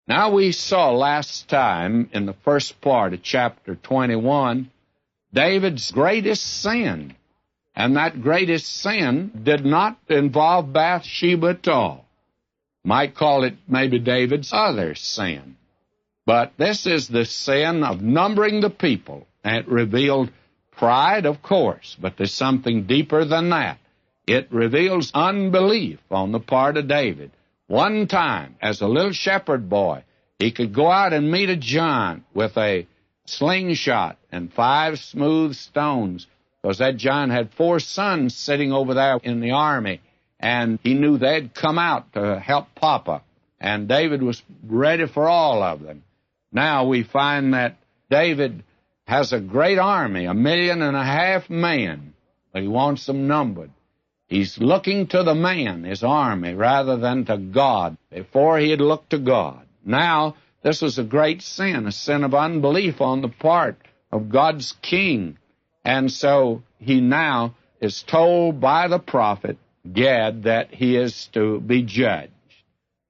Now we saw last time in the first part of chapter 21 David's greatest sin. And that greatest sin did not involve Bathsheba at all. Might call it maybe David's other sin. But this is the sin of numbering the people. And it revealed pride, of course, but there's something deeper than that. It reveals unbelief on the part of David. One time, as a little shepherd boy, he could go out and meet a giant with a slingshot and 5 smooth stones, because that giant had 4 sons sitting over there in the army, and he knew they'd come out to help Papa, and David was ready for all of them. Now we find that David has a great army, 1.5 million men, but he wants them numbered. He's looking to the man, his army, rather than to God. Before he had looked to God. Now, this was a great sin, a sin of unbelief on the part of God's king. And so he now is told by the prophet Gad that he is to be judged.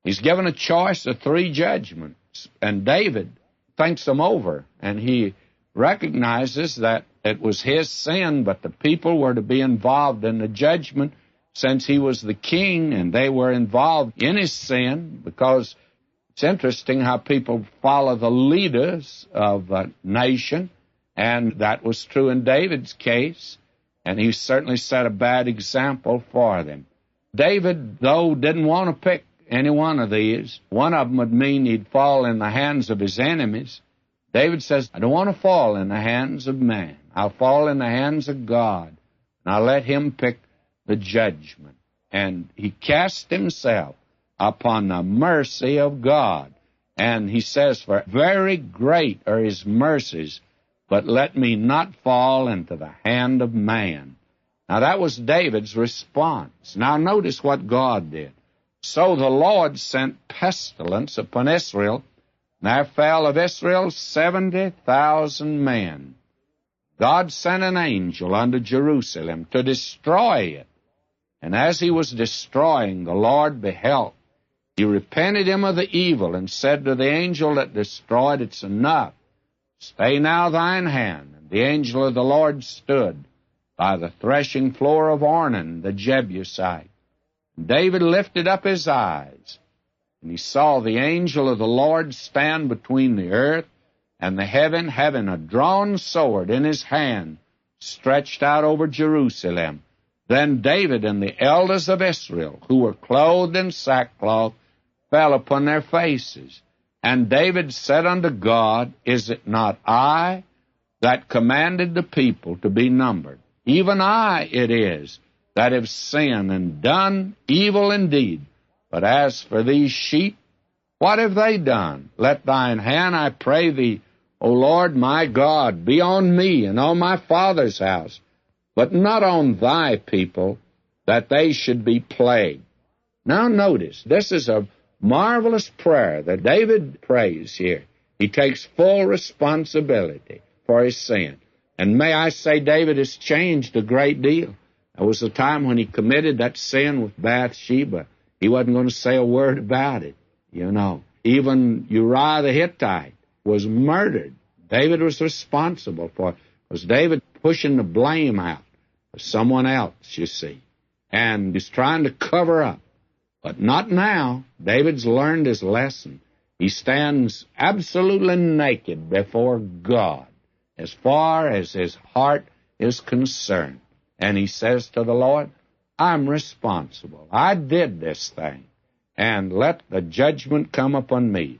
He's given a choice of 3 judgments, and David thinks them over, and he recognizes that it was his sin, but the people were to be involved in the judgment since he was the king, and they were involved in his sin, because it's interesting how people follow the leaders of a nation, and that was true in David's case, and he certainly set a bad example for them. David, though, didn't want to pick any one of these. One of them would mean he'd fall in the hands of his enemies. David says, I don't want to fall in the hands of man. I'll fall in the hands of God, and I'll let him pick the judgment. And he cast himself upon the mercy of God. And he says, for very great are his mercies, but let me not fall into the hand of man. Now that was David's response. Now notice what God did. So the Lord sent pestilence upon Israel, and there fell of Israel 70,000 men. God sent an angel unto Jerusalem to destroy it. And as he was destroying, the Lord beheld. He repented him of the evil, and said to the angel that destroyed, It's enough. Stay now thine hand. And the angel of the Lord stood by the threshing floor of Ornan, the Jebusite. And David lifted up his eyes, and he saw the angel of the Lord stand between the earth and the heaven, having a drawn sword in his hand, stretched out over Jerusalem. Then David and the elders of Israel, who were clothed in sackcloth, fell upon their faces. And David said unto God, Is it not I that commanded the people to be numbered? Even I it is that have sinned and done evil indeed. But as for these sheep, what have they done? Let thine hand, I pray thee, O Lord my God, be on me and on my father's house, but not on thy people, that they should be plagued. Now notice, this is a marvelous prayer that David prays here. He takes full responsibility for his sin. And may I say, David has changed a great deal. There was a time when he committed that sin with Bathsheba. He wasn't going to say a word about it, you know. Even Uriah the Hittite was murdered. David was responsible for it. Was David pushing the blame out for someone else, you see? And he's trying to cover up. But not now. David's learned his lesson. He stands absolutely naked before God as far as his heart is concerned. And he says to the Lord, I'm responsible. I did this thing, and let the judgment come upon me.